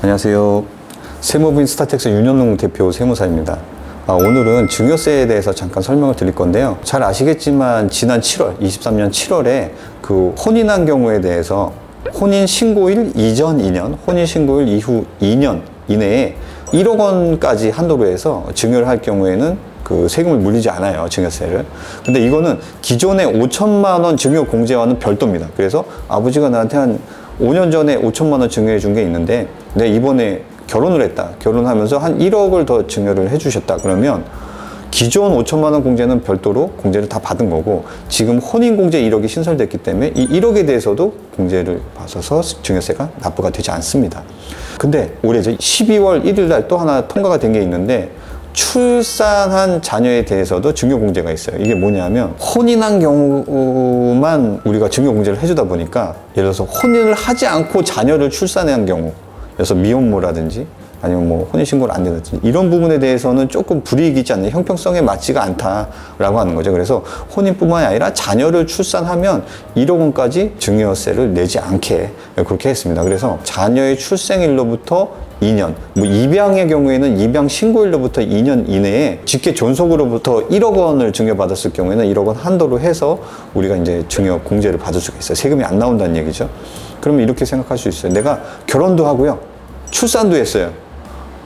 안녕하세요. 세무부인 스타텍스 윤현웅 대표 세무사입니다. 오늘은 증여세에 대해서 잠깐 설명을 드릴 건데요. 잘 아시겠지만 지난 7월, 23년 7월에 그 혼인한 경우에 대해서 혼인 신고일 이전 2년, 혼인 신고일 이후 2년 이내에 1억 원까지 한도로 해서 증여를 할 경우에는 그 세금을 물리지 않아요, 증여세를. 근데 이거는 기존의 5천만 원 증여 공제와는 별도입니다. 그래서 아버지가 나한테 한 5년 전에 5천만 원 증여해 준 게 있는데 내가 이번에 결혼을 했다. 결혼하면서 한 1억을 더 증여를 해 주셨다. 그러면 기존 5천만 원 공제는 별도로 공제를 다 받은 거고, 지금 혼인 공제 1억이 신설됐기 때문에 이 1억에 대해서도 공제를 받아서 증여세가 납부가 되지 않습니다. 근데 올해 12월 1일 날 또 하나 통과가 된 게 있는데, 출산한 자녀에 대해서도 증여공제가 있어요. 이게 뭐냐면 혼인한 경우만 우리가 증여공제를 해주다 보니까, 예를 들어서 혼인을 하지 않고 자녀를 출산한 경우, 그래서 미혼모라든지 아니면 뭐 혼인신고를 안 된다든지 이런 부분에 대해서는 조금 불이익이 있지 않냐, 형평성에 맞지가 않다라고 하는 거죠. 그래서 혼인뿐만이 아니라 자녀를 출산하면 1억 원까지 증여세를 내지 않게 그렇게 했습니다. 그래서 자녀의 출생일로부터 2년, 뭐 입양의 경우에는 입양 신고일로부터 2년 이내에 직계 존속으로부터 1억 원을 증여받았을 경우에는 1억 원 한도로 해서 우리가 이제 증여 공제를 받을 수가 있어요. 세금이 안 나온다는 얘기죠. 그러면 이렇게 생각할 수 있어요. 내가 결혼도 하고요, 출산도 했어요.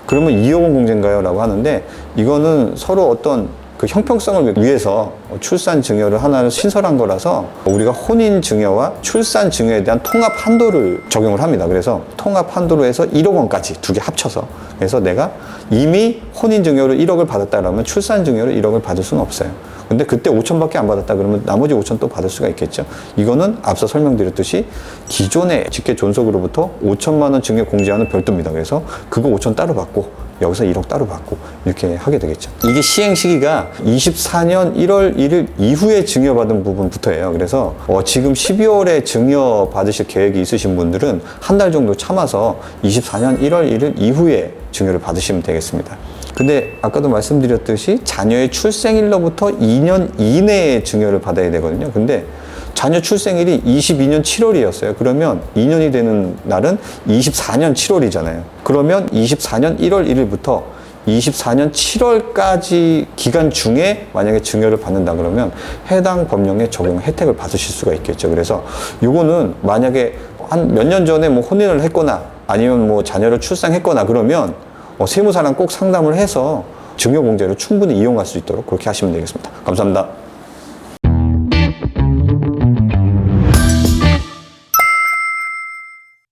그러면 2억 원 공제인가요? 라고 하는데, 이거는 서로 어떤 그 형평성을 위해서 출산 증여를 하나를 신설한 거라서 우리가 혼인 증여와 출산 증여에 대한 통합 한도를 적용을 합니다. 그래서 통합 한도로 해서 1억 원까지 두 개 합쳐서, 그래서 내가 이미 혼인 증여로 1억을 받았다 그러면 출산 증여로 1억을 받을 수는 없어요. 근데 그때 5천밖에 안 받았다 그러면 나머지 5천 또 받을 수가 있겠죠. 이거는 앞서 설명드렸듯이 기존의 직계 존속으로부터 5천만 원 증여 공제와는 별도입니다. 그래서 그거 5천 따로 받고 여기서 1억 따로 받고 이렇게 하게 되겠죠. 이게 시행 시기가 24년 1월 1일 이후에 증여받은 부분부터예요. 그래서 지금 12월에 증여 받으실 계획이 있으신 분들은 한 달 정도 참아서 24년 1월 1일 이후에 증여를 받으시면 되겠습니다. 근데 아까도 말씀드렸듯이 자녀의 출생일로부터 2년 이내에 증여를 받아야 되거든요. 근데 자녀 출생일이 22년 7월이었어요. 그러면 2년이 되는 날은 24년 7월이잖아요. 그러면 24년 1월 1일부터 24년 7월까지 기간 중에 만약에 증여를 받는다 그러면 해당 법령에 적용 혜택을 받으실 수가 있겠죠. 그래서 요거는 만약에 한 몇 년 전에 뭐 혼인을 했거나 아니면 뭐 자녀를 출산했거나 그러면 세무사랑 꼭 상담을 해서 증여공제를 충분히 이용할 수 있도록 그렇게 하시면 되겠습니다. 감사합니다.